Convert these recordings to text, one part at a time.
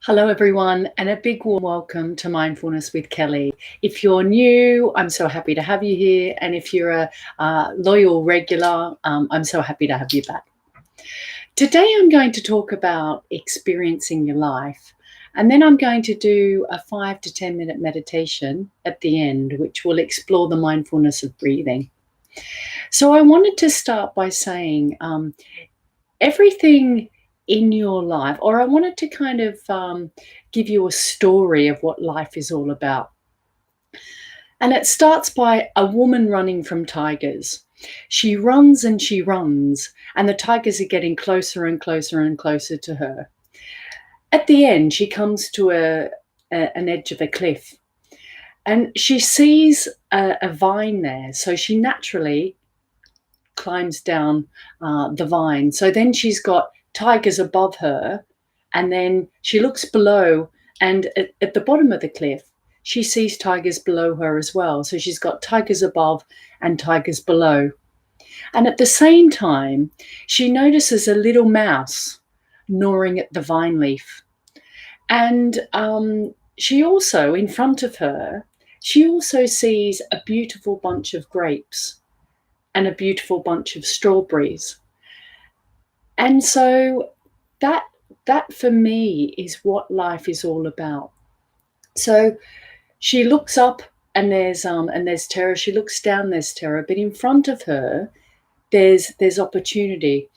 Hello, everyone, and a big warm welcome to Mindfulness with Kelly. If you're new, I'm so happy to have you here. And if you're a loyal regular, I'm so happy to have you back. Today, I'm going to talk about experiencing your life. And then I'm going to do a 5 to 10 minute meditation at the end, which will explore the mindfulness of breathing. So I wanted to start by saying everything in your life, or I wanted to kind of give you a story of what life is all about. And it starts by a woman running from tigers. She runs and she runs, and the tigers are getting closer and closer and closer to her. At the end, she comes to an edge of a cliff, and she sees a vine there. So she naturally climbs down the vine. So then she's got tigers above her, and then she looks below, and at the bottom of the cliff, she sees tigers below her as well. So she's got tigers above and tigers below. And at the same time, she notices a little mouse gnawing at the vine leaf. And she also, in front of her, she also sees a beautiful bunch of grapes and a beautiful bunch of strawberries. And so that that for me is what life is all about. So she looks up, and there's terror. She looks down, there's terror, but in front of her there's opportunity.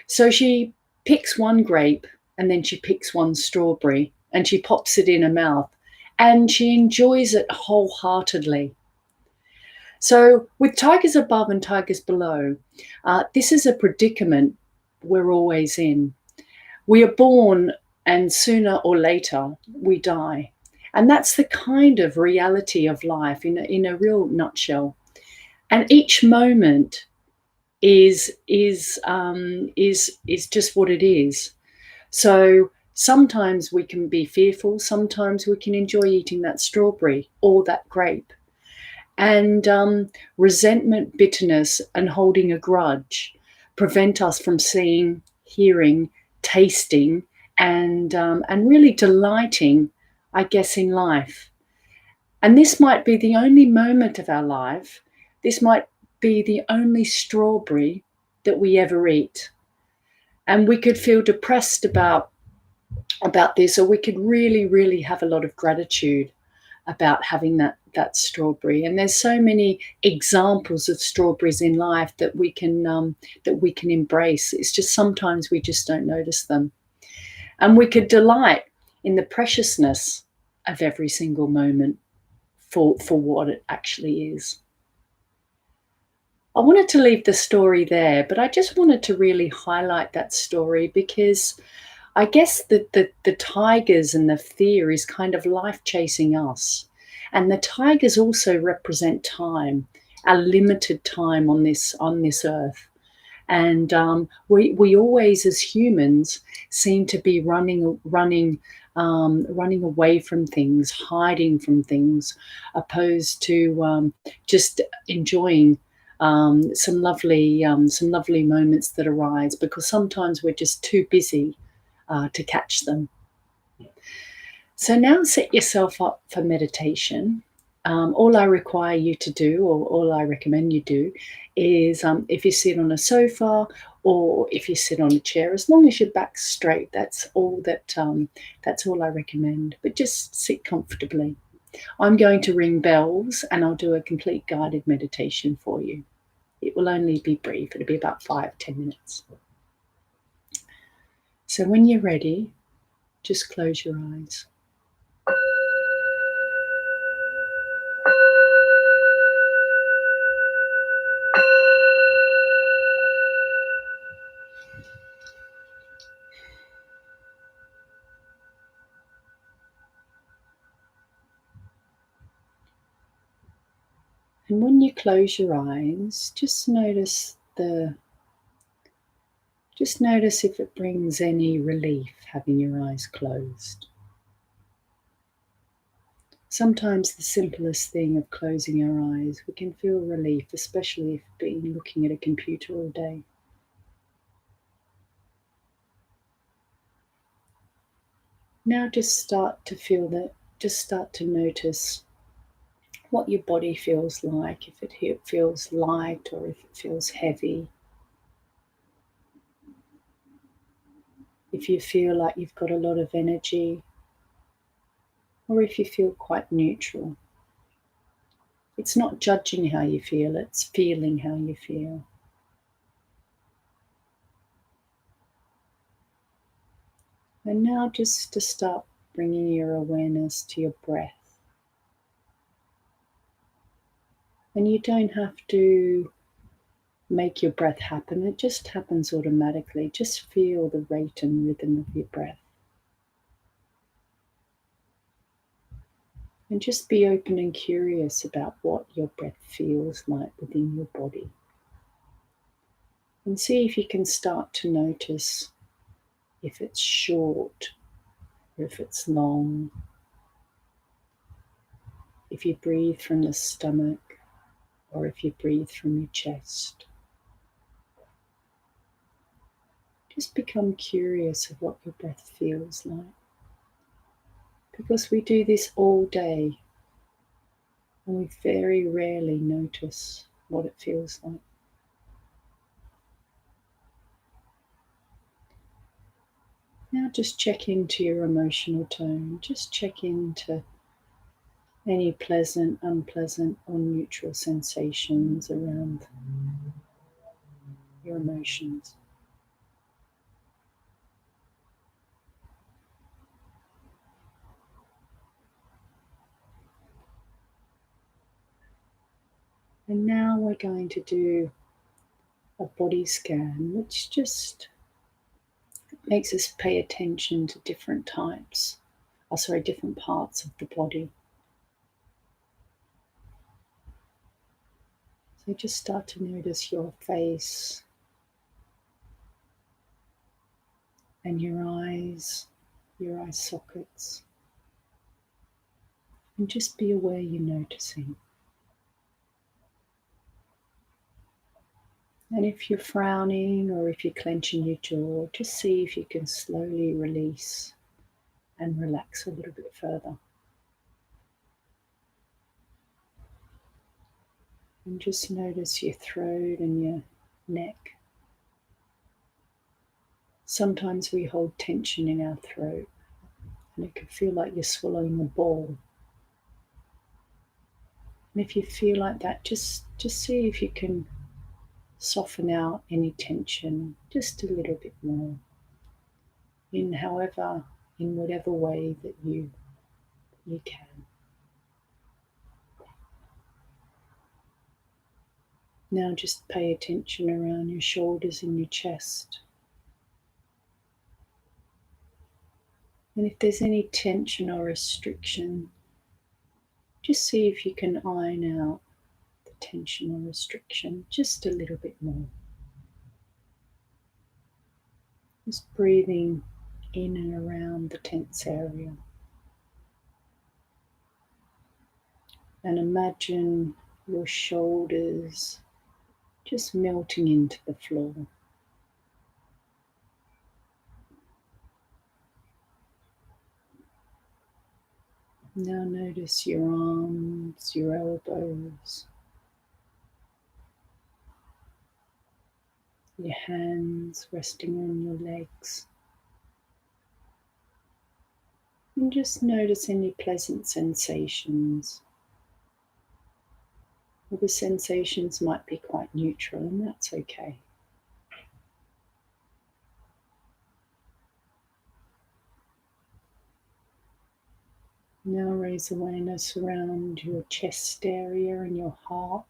So she picks one grape, and then she picks one strawberry, and she pops it in her mouth, and she enjoys it wholeheartedly. So, with tigers above and tigers below, this is a predicament we're always in. We are born, and sooner or later, we die. And that's the kind of reality of life in a real nutshell. And each moment is just what it is. So sometimes we can be fearful, sometimes we can enjoy eating that strawberry or that grape. And resentment, bitterness, and holding a grudge prevent us from seeing, hearing, tasting, and really delighting, I guess, in life. And this might be the only moment of our life. This might be the only strawberry that we ever eat. And we could feel depressed about this, or we could really, really have a lot of gratitude about having that strawberry. And there's so many examples of strawberries in life that we can embrace. It's just sometimes we just don't notice them. And we could delight in the preciousness of every single moment for what it actually is. I wanted to leave the story there, but I just wanted to really highlight that story because I guess the tigers and the fear is kind of life chasing us. And the tigers also represent time, our limited time on this earth. And we always, as humans, seem to be running away from things, hiding from things, opposed to just enjoying some lovely moments that arise, because sometimes we're just too busy to catch them. So now set yourself up for meditation. All I require you to do, or all I recommend you do, is if you sit on a sofa or if you sit on a chair, as long as your back's straight, that's all I recommend. But just sit comfortably. I'm going to ring bells, and I'll do a complete guided meditation for you. It will only be brief. It'll be about 5-10 minutes. So when you're ready, just close your eyes. And when you close your eyes, just notice if it brings any relief having your eyes closed. Sometimes the simplest thing of closing our eyes, we can feel relief, especially if we've been looking at a computer all day. Now just start to feel that, just start to notice what your body feels like, if it feels light or if it feels heavy. If you feel like you've got a lot of energy, or if you feel quite neutral. It's not judging how you feel, it's feeling how you feel. And now just to start bringing your awareness to your breath. And you don't have to make your breath happen, it just happens automatically. Just feel the rate and rhythm of your breath. And just be open and curious about what your breath feels like within your body. And see if you can start to notice if it's short or if it's long. If you breathe from the stomach or if you breathe from your chest. Just become curious of what your breath feels like. Because we do this all day and we very rarely notice what it feels like. Now just check into your emotional tone. Just check into any pleasant, unpleasant, or neutral sensations around your emotions. And now we're going to do a body scan, which just makes us pay attention to different different parts of the body. So just start to notice your face and your eye sockets, and just be aware you're noticing. And if you're frowning or if you're clenching your jaw, just see if you can slowly release and relax a little bit further. And just notice your throat and your neck. Sometimes we hold tension in our throat and it can feel like you're swallowing a ball. And if you feel like that, just see if you can soften out any tension just a little bit more in whatever way that you can. Now just pay attention around your shoulders and your chest. And if there's any tension or restriction, just see if you can iron out the tension or restriction just a little bit more. Just breathing in and around the tense area. And imagine your shoulders just melting into the floor. Now notice your arms, your elbows, your hands resting on your legs. And just notice any pleasant sensations. Well, the sensations might be quite neutral, and that's okay. Now raise awareness around your chest area and your heart.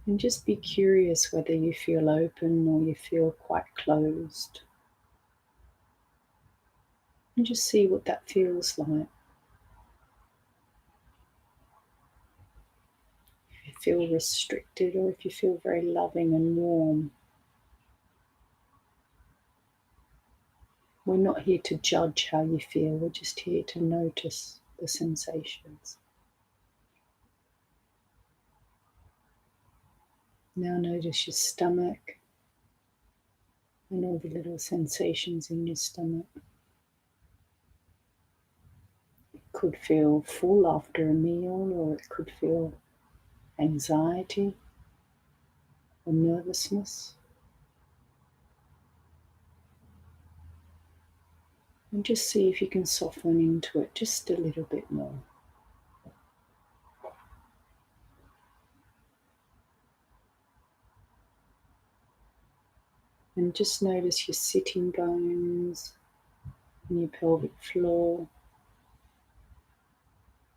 And just be curious whether you feel open or you feel quite closed. And just see what that feels like. If you feel restricted or if you feel very loving and warm. We're not here to judge how you feel, we're just here to notice the sensations. Now notice your stomach, and all the little sensations in your stomach. It could feel full after a meal, or it could feel anxiety or nervousness. And just see if you can soften into it just a little bit more. And just notice your sitting bones and your pelvic floor.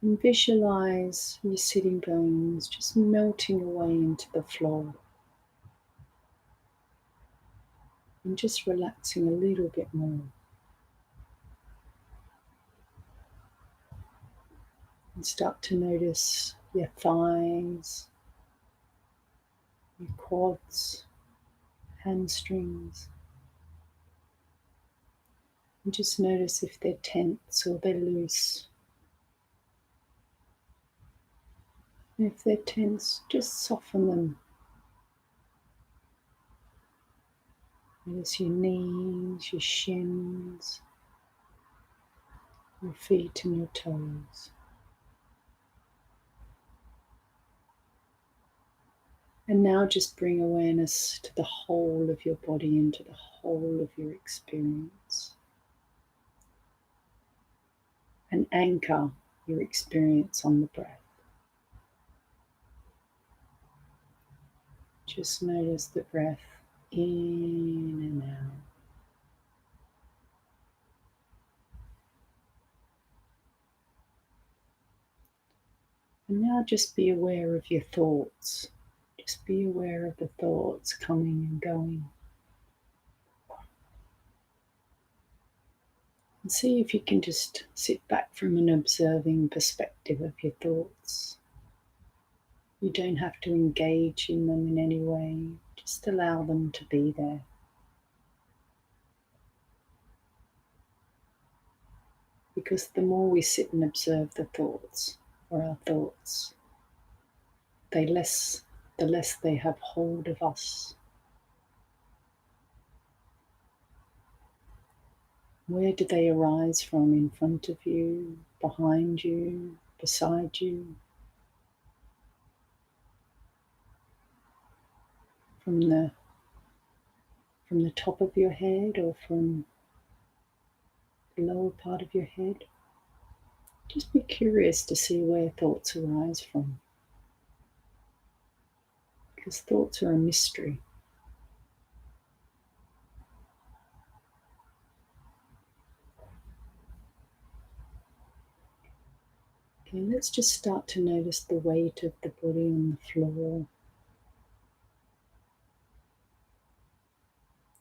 And visualize your sitting bones just melting away into the floor. And just relaxing a little bit more. And start to notice your thighs, your quads, hamstrings. And just notice if they're tense or they're loose. And if they're tense, just soften them. Notice your knees, your shins, your feet and your toes. And now just bring awareness to the whole of your body and to the whole of your experience. And anchor your experience on the breath. Just notice the breath in and out. And now just be aware of your thoughts. Just be aware of the thoughts coming and going. And see if you can just sit back from an observing perspective of your thoughts. You don't have to engage in them in any way. Just allow them to be there. Because the more we sit and observe the thoughts, or our thoughts, the less they have hold of us. Where do they arise from? In front of you, behind you, beside you? From the top of your head or from the lower part of your head? Just be curious to see where thoughts arise from. Because thoughts are a mystery. Okay, let's just start to notice the weight of the body on the floor.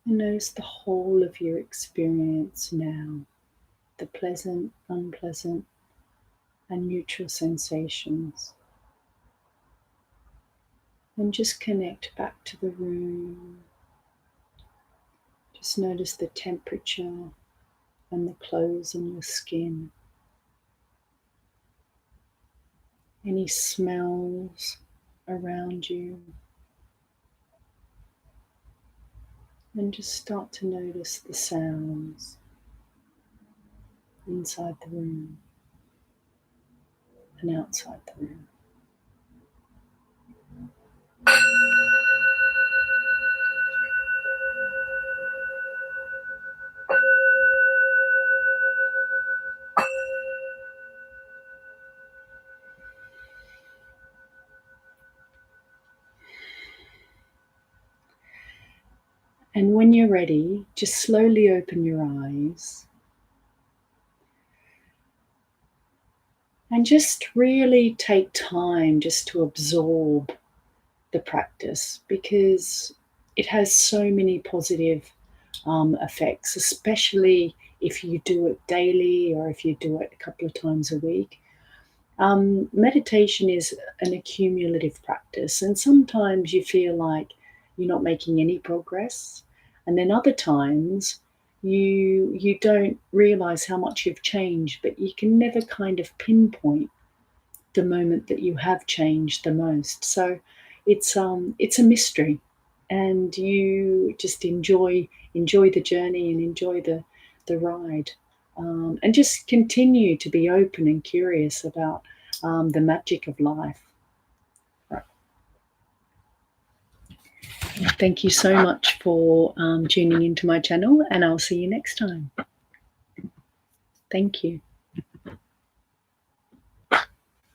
And notice the whole of your experience now, the pleasant, unpleasant, and neutral sensations. And just connect back to the room. Just notice the temperature and the clothes on your skin. Any smells around you. And just start to notice the sounds inside the room and outside the room. And when you're ready, just slowly open your eyes and just really take time just to absorb the practice, because it has so many positive effects, especially if you do it daily or if you do it a couple of times a week. Meditation is an accumulative practice, and sometimes you feel like you're not making any progress, and then other times you don't realize how much you've changed, but you can never kind of pinpoint the moment that you have changed the most. So it's a mystery. and you just enjoy the journey and enjoy the ride, and just continue to be open and curious about the magic of life. Right. Thank you so much for tuning into my channel, and I'll see you next time. Thank you.